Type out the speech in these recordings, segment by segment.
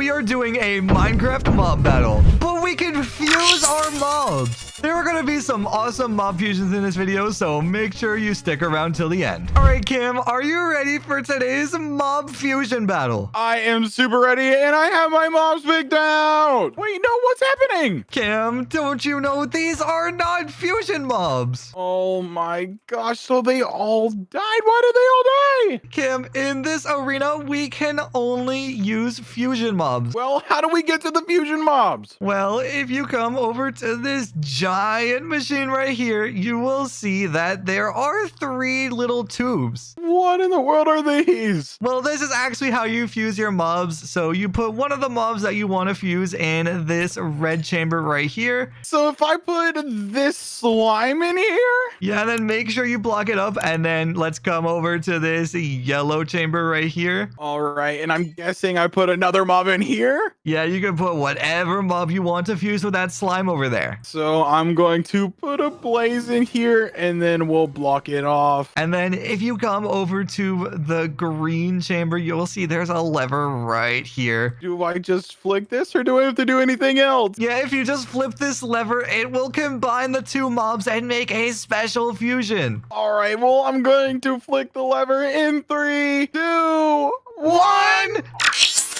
we are doing a Minecraft mob battle, but we can fuse our mobs. There are going to be some awesome mob fusions in this video, so make sure you stick around till the end. All right, Cam, are you ready for today's mob fusion battle? I am super ready, and I have my mobs picked out. Wait, no, what's happening? Cam, don't you know these are not fusion mobs? Oh my gosh, so they all died? Why did they all die? Cam, in this arena, we can only use fusion mobs. Well, how do we get to the fusion mobs? Well, if you come over to this giant machine right here, you will see that there are 3 little tubes. What in the world are these? Well, this is actually how you fuse your mobs. So you put one of the mobs that you want to fuse in this red chamber right here. So if I put this slime in here? Yeah, then make sure you block it up, and then let's come over to this yellow chamber right here. All right, and I'm guessing I put another mob in here? Yeah, you can put whatever mob you want to fuse with that slime over there. So I'm going to put a blaze in here, and then we'll block it off. And then if you come over to the green chamber, you'll see there's a lever right here. Do I just flick this, or do I have to do anything else? Yeah, if you just flip this lever, it will combine the 2 mobs and make a special fusion. All right, well, I'm going to flick the lever in 3, 2, 1.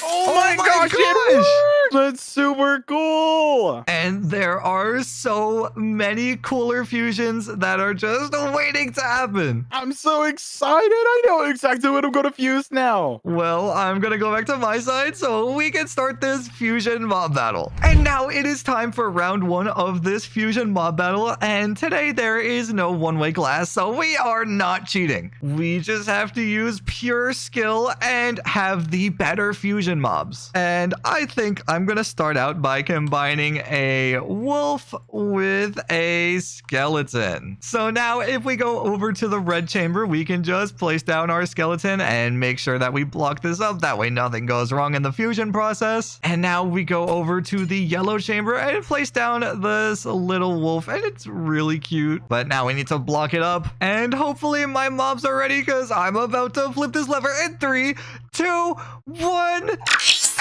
Oh my gosh, it worked! That's super cool. And there are so many cooler fusions that are just waiting to happen. I'm so excited. I know exactly what I'm going to fuse now. Well, I'm going to go back to my side so we can start this fusion mob battle. And now it is time for round 1 of this fusion mob battle. And today there is no one-way glass, so we are not cheating. We just have to use pure skill and have the better fusion mobs. And I think I'm gonna start out by combining a wolf with a skeleton. So now if we go over to the red chamber, we can just place down our skeleton and make sure that we block this up. That way nothing goes wrong in the fusion process. And now we go over to the yellow chamber and place down this little wolf, and it's really cute. But now we need to block it up, and hopefully my mobs are ready because I'm about to flip this lever in 3, 2, 1.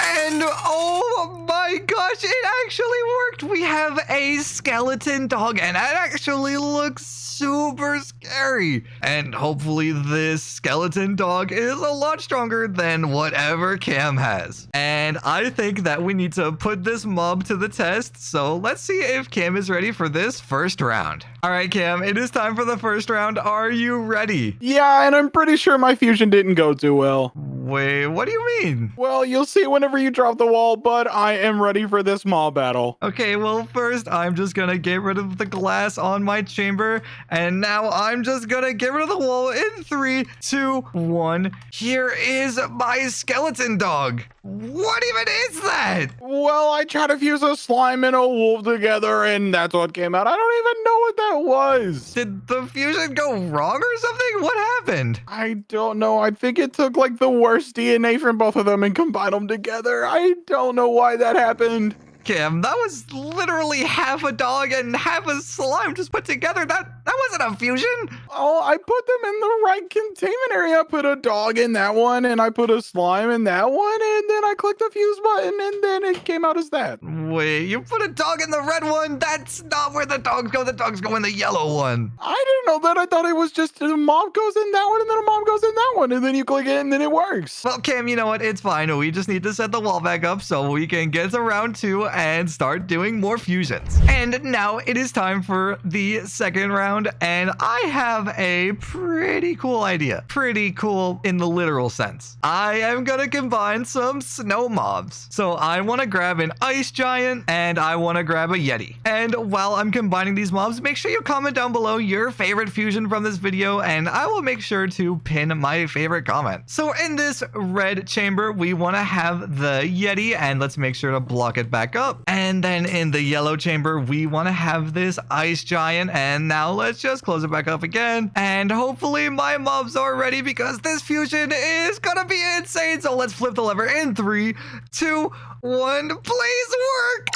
And oh my gosh, it actually worked. We have a skeleton dog, and it actually looks super scary. And hopefully this skeleton dog is a lot stronger than whatever Cam has. And I think that we need to put this mob to the test. So let's see if Cam is ready for this first round. All right, Cam, it is time for the first round. Are you ready? Yeah, and I'm pretty sure my fusion didn't go too well. Wait, what do you mean? Well, you'll see whenever you drop the wall, but I am ready for this mob battle. Okay, well, first, I'm just gonna get rid of the glass on my chamber, and now I'm just gonna get rid of the wall in 3, 2, 1. Here is my skeleton dog. What even is that? Well, I tried to fuse a slime and a wolf together, and that's what came out. I don't even know what that was. Did the fusion go wrong or something? What happened? I don't know. I think it took like the worst DNA from both of them and combined them together. I don't know why that happened. Cam, that was literally half a dog and half a slime just put together. That wasn't a fusion. Oh, I put them in the right containment area. I put a dog in that one, and I put a slime in that one, and then I clicked the fuse button, and then it came out as that. Wait, you put a dog in the red one? That's not where the dogs go. The dogs go in the yellow one. I didn't know that. I thought it was just a mob goes in that one, and then a mob goes in that one, and then you click it, and then it works. Well, Cam, you know what? It's fine. We just need to set the wall back up so we can get to round 2 and start doing more fusions. And now it is time for the second round, and I have a pretty cool idea. Pretty cool in the literal sense. I am gonna combine some snow mobs. So I want to grab an ice giant, and I want to grab a yeti. And while I'm combining these mobs, make sure you comment down below your favorite fusion from this video, and I will make sure to pin my favorite comment. So in this red chamber, we want to have the yeti, and let's make sure to block it back up. And then in the yellow chamber, we want to have this ice giant. And now let's just close it back up again. And hopefully my mobs are ready because this fusion is gonna be insane. So let's flip the lever in 3, 2, 1. Please work.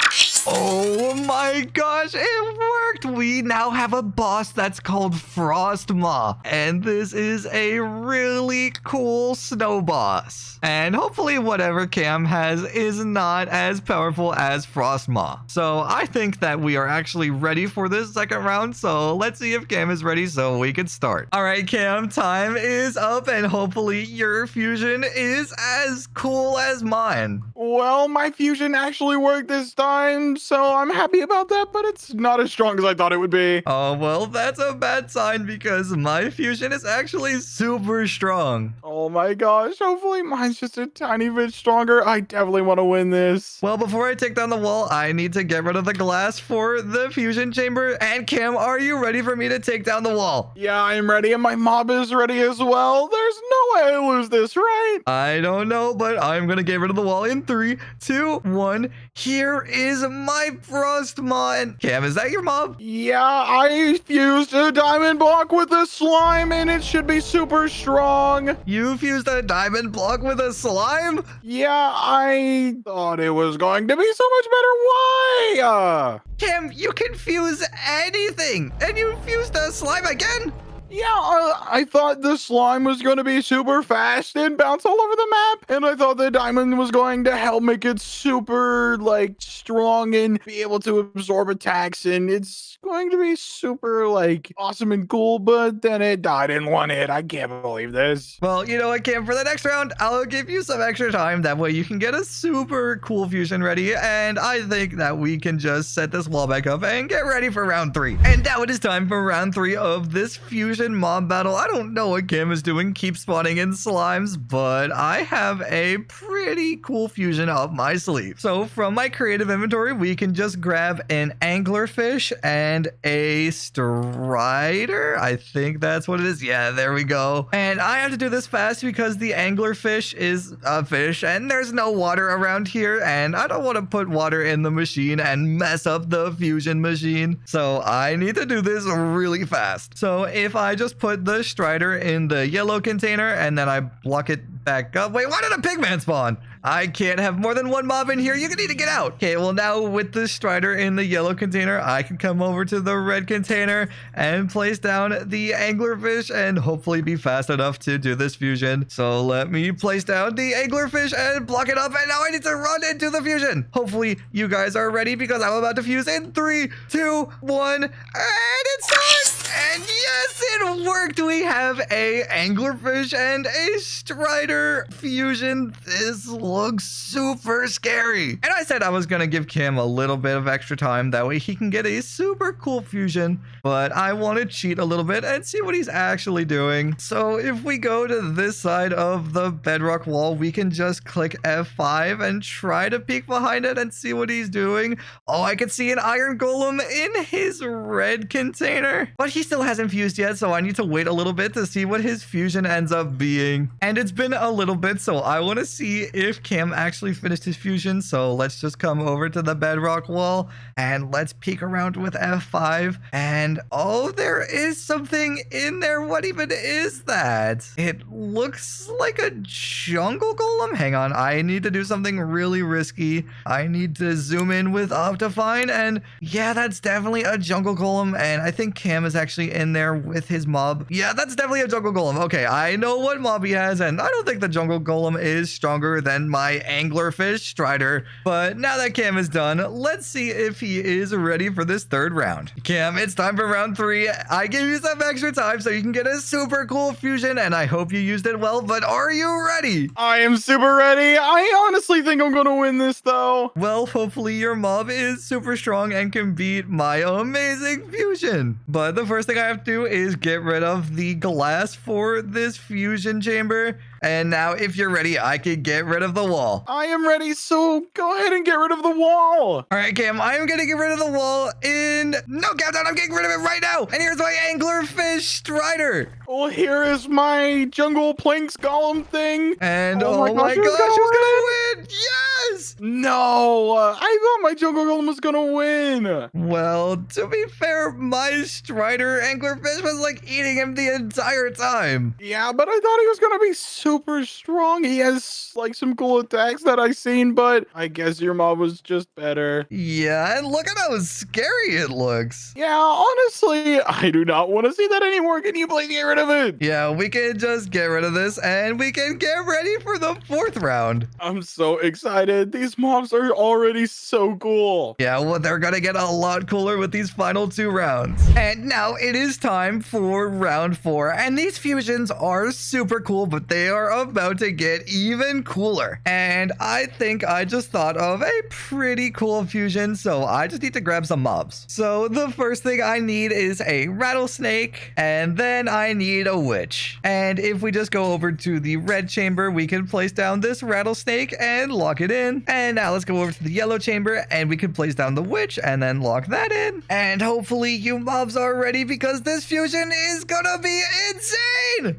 Oh my gosh, it worked! We now have a boss that's called Frostma, and this is a really cool snow boss. And hopefully whatever Cam has is not as powerful as Frostma. So I think that we are actually ready for this second round, so let's see if Cam is ready so we can start. All right, Cam, time is up, and hopefully your fusion is as cool as mine. Well, my fusion actually worked this time, so I'm happy about that, but it's not as strong as I thought it would be. Oh, well, that's a bad sign because my fusion is actually super strong. Oh my gosh, hopefully mine's just a tiny bit stronger. I definitely want to win this. Well, before I take down the wall, I need to get rid of the glass for the fusion chamber. And Cam, are you ready for me to take down the wall? Yeah, I'm ready, and my mob is ready as well. There's no way I lose this, right? I don't know, but I'm going to get rid of the wall in 3, 2, 1. Here is my Frostma. And Cam, is that your mob? Yeah, I fused a diamond block with a slime, and it should be super strong. You fused a diamond block with a slime? Yeah, I thought it was going to be so much better. Why? Cam, you can fuse anything. And you fused a slime again? Yeah, I thought the slime was going to be super fast and bounce all over the map. And I thought the diamond was going to help make it super, like, strong and be able to absorb attacks. And it's going to be super, like, awesome and cool. But then it died in one hit. I can't believe this. Well, you know what, Cam? For the next round, I'll give you some extra time. That way you can get a super cool fusion ready. And I think that we can just set this wall back up and get ready for round 3. And now it is time for round 3 of this fusion mob battle. I don't know what Cam is doing, keep spawning in slimes, but I have a pretty cool fusion up my sleeve. So from my creative inventory, we can just grab an anglerfish and a strider. I think that's what it is. Yeah, there we go. And I have to do this fast because the anglerfish is a fish and there's no water around here, and I don't want to put water in the machine and mess up the fusion machine. So I need to do this really fast. So if I just put the strider in the yellow container and then I block it back up. Wait, why did a pigman spawn? I can't have more than one mob in here. You need to get out. Okay, well now with the strider in the yellow container, I can come over to the red container and place down the anglerfish and hopefully be fast enough to do this fusion. So let me place down the anglerfish and block it up, and now I need to run into the fusion. Hopefully you guys are ready because I'm about to fuse in 3, 2, 1, and it's time. And yes, it worked. We have a anglerfish and a strider fusion. This looks super scary. And I said I was going to give Cam a little bit of extra time. That way he can get a super cool fusion. But I want to cheat a little bit and see what he's actually doing. So if we go to this side of the bedrock wall, we can just click F5 and try to peek behind it and see what he's doing. Oh, I can see an iron golem in his red container. But he still hasn't fused yet, so I need to wait a little bit to see what his fusion ends up being. And it's been a little bit, so I want to see if Cam actually finished his fusion. So let's just come over to the bedrock wall and let's peek around with F5. And oh, there is something in there. What even is that? It looks like a jungle golem. Hang on, I need to do something really risky. I need to zoom in with Optifine, and yeah, that's definitely a jungle golem. And I think Cam is actually in there with his mob. Yeah, that's definitely a jungle golem. Okay, I know what mob he has, and I don't think the jungle golem is stronger than my anglerfish strider. But now that Cam is done, let's see if he is ready for this third round. Cam, it's time for round 3. I give you some extra time so you can get a super cool fusion, and I hope you used it well, but are you ready? I am super ready. I honestly think I'm going to win this, though. Well, hopefully your mob is super strong and can beat my amazing fusion. But the first thing I have to do is get rid of the glass for this fusion chamber. And now if you're ready, I can get rid of the wall. I am ready, so go ahead and get rid of the wall. All right, Cam, I am going to get rid of the wall in no countdown. I'm getting rid of it right now. And here's my anglerfish strider. Well, here is my jungle planks golem thing. And oh my gosh, who's going to win? Yes! No, I thought my jungle golem was gonna win. Well, to be fair, my Strider anglerfish was like eating him the entire time. Yeah, but I thought he was gonna be super strong. He has like some cool attacks that I seen, but I guess your mob was just better. Yeah, and look at how scary it looks. Yeah, honestly, I do not want to see that anymore. Can you please get rid of it? Yeah, we can just get rid of this and we can get ready for the 4th round. I'm so excited. These mobs are already so cool. Yeah, well, they're gonna get a lot cooler with these final 2 rounds. And now it is time for round 4. And these fusions are super cool, but they are about to get even cooler. And I think I just thought of a pretty cool fusion, so I just need to grab some mobs. So the first thing I need is a rattlesnake, and then I need a witch. And if we just go over to the red chamber, we can place down this rattlesnake and lock it in. And now let's go over to the yellow chamber and we can place down the witch and then lock that in. And hopefully you mobs are ready because this fusion is gonna be insane.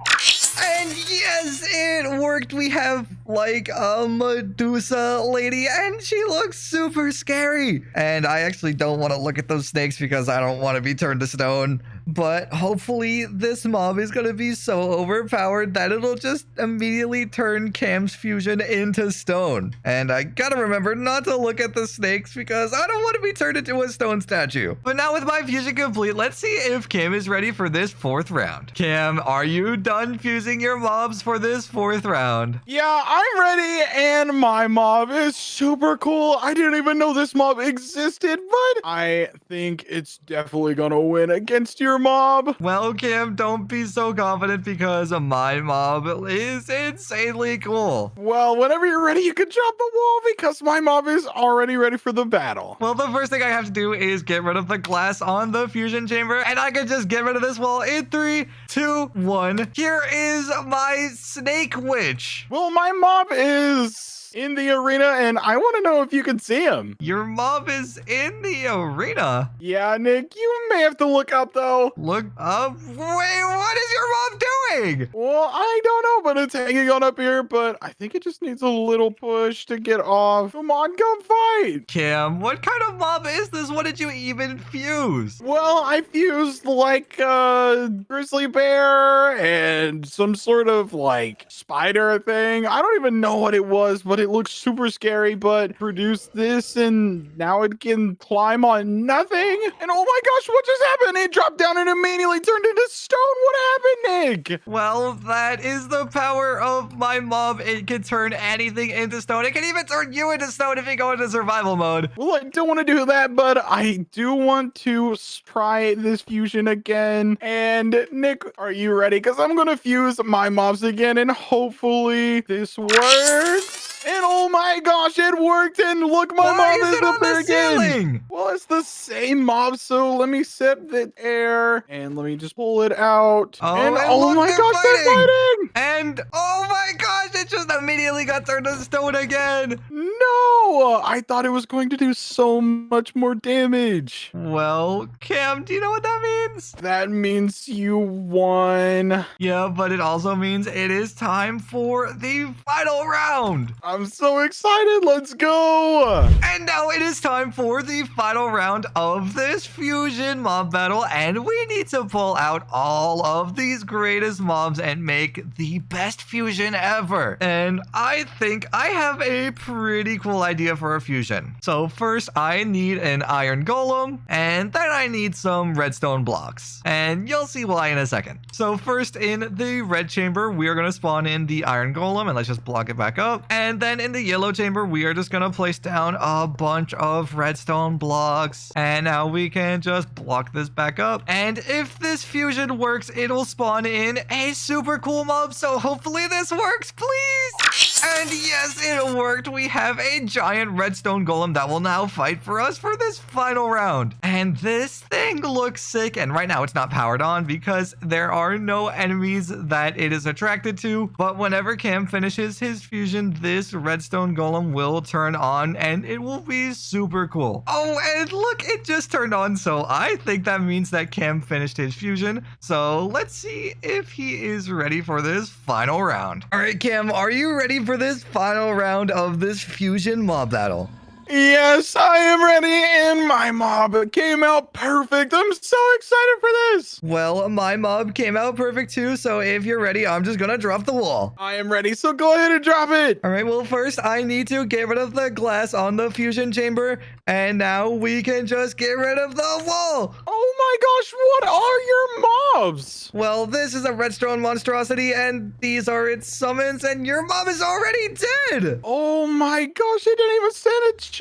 And yes, it worked. We have like a Medusa lady and she looks super scary. And I actually don't want to look at those snakes because I don't want to be turned to stone. But hopefully this mob is going to be so overpowered that it'll just immediately turn Cam's fusion into stone. And I gotta remember not to look at the snakes because I don't want to be turned into a stone statue. But now with my fusion complete, let's see if Cam is ready for this 4th round. Cam, are you done fusing your mobs for this 4th round? Yeah, I'm ready, and my mob is super cool. I didn't even know this mob existed, but I think it's definitely gonna win against your mob. Well, Cam, don't be so confident because my mob is insanely cool. Well, whenever you're ready, you can jump the wall because my mob is already ready for the battle. Well, the first thing I have to do is get rid of the glass on the fusion chamber, and I can just get rid of this wall in 3, 2, 1. Here is my snake witch. Well, my mob is in the arena, and I want to know if you can see him. Your mob is in the arena. Yeah, Nick, you may have to look up, though. Look up. Wait, what is your mob doing? Well, I don't know, but it's hanging on up here, but I think it just needs a little push to get off. Come on, come fight. Cam, what kind of mob is this? What did you even fuse? Well, I fused like a grizzly bear and some sort of like spider thing. I don't even know what it was, but it looks super scary, but produced this and now it can climb on nothing. And oh my gosh, what just happened? It dropped down and immediately turned into stone. What happened, Nick? Well, that is the power of my mob. It can turn anything into stone. It can even turn you into stone if you go into survival mode. Well, I don't want to do that, but I do want to try this fusion again. And Nick, are you ready? Because I'm going to fuse my mobs again and hopefully this works. And oh my gosh, it worked! And look, my mob is up there again. Well, it's the same mob, so let me set the air and let me just pull it out. Oh, and look, oh my gosh, they're fighting! And oh my gosh, it just immediately got turned to stone again. No, I thought it was going to do so much more damage. Well, Cam, do you know what that means? That means you won. Yeah, but it also means it is time for the final round. I'm so excited. Let's go. And now it is time for the final round of this fusion mob battle. And we need to pull out all of these greatest mobs and make the best fusion ever. And I think I have a pretty cool idea for a fusion. So first I need an iron golem and then I need some redstone blocks. And you'll see why in a second. So first in the red chamber, we are going to spawn in the iron golem and let's just block it back up. And then in the yellow chamber, we are just going to place down a bunch of redstone blocks. And now we can just block this back up. And if this fusion works, it'll spawn in a super cool mob. So hopefully this works, please. And yes, it worked. We have a giant redstone golem that will now fight for us for this final round. And this thing looks sick. And right now it's not powered on because there are no enemies that it is attracted to. But whenever Cam finishes his fusion, this redstone golem will turn on and it will be super cool. Oh, and look, it just turned on. So I think that means that Cam finished his fusion. So let's see if he is ready for this final round. All right, Cam, are you ready for this final round of this fusion mob battle? Yes, I am ready, and my mob came out perfect. I'm so excited for this. Well, my mob came out perfect too, so if you're ready, I'm just gonna drop the wall. I am ready, so go ahead and drop it. All right, well, first I need to get rid of the glass on the fusion chamber, and now we can just get rid of the wall. Oh my gosh, what are your mobs? Well, this is a redstone monstrosity, and these are its summons, and your mob is already dead. Oh my gosh, I didn't even stand a chance.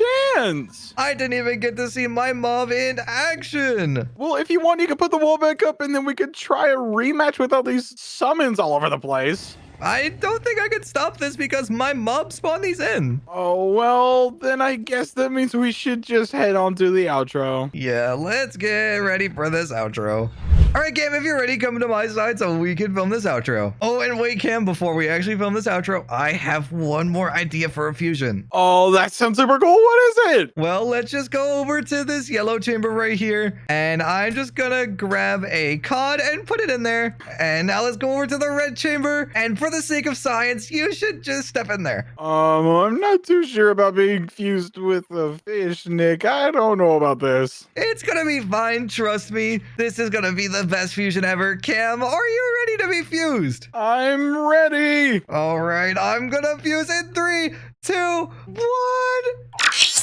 I didn't even get to see my mob in action. Well, if you want, you can put the wall back up, and then we could try a rematch with all these summons all over the place. I don't think I could stop this because my mob spawned these in. Oh, well, then I guess that means we should just head on to the outro. Yeah, let's get ready for this outro. All right, Cam, if you're ready, come to my side so we can film this outro. Oh, and wait, Cam, before we actually film this outro, I have one more idea for a fusion. Oh, that sounds super cool. What is it? Well, let's just go over to this yellow chamber right here, and I'm just gonna grab a cod and put it in there. And now let's go over to the red chamber, and for the sake of science, you should just step in there. I'm not too sure about being fused with a fish, Nick. I don't know about this. It's gonna be fine, trust me. This is gonna be the best fusion ever. Cam, are you ready to be fused? I'm ready. All right, I'm gonna fuse in 3, 2, 1.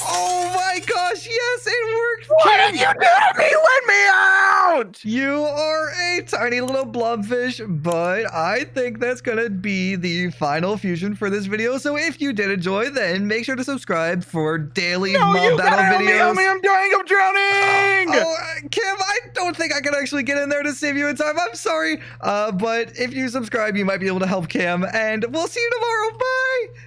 Oh my gosh, yes, it worked. What have you done to me? Let me out! You are a tiny little blobfish, but I think that's gonna be the final fusion for this video. So if you did enjoy, then make sure to subscribe for daily mob battle videos. Help me, I'm dying, I'm drowning! Kim, I don't think I can actually get in there to save you in time. I'm sorry, but if you subscribe, you might be able to help Cam, and we'll see you tomorrow. Bye!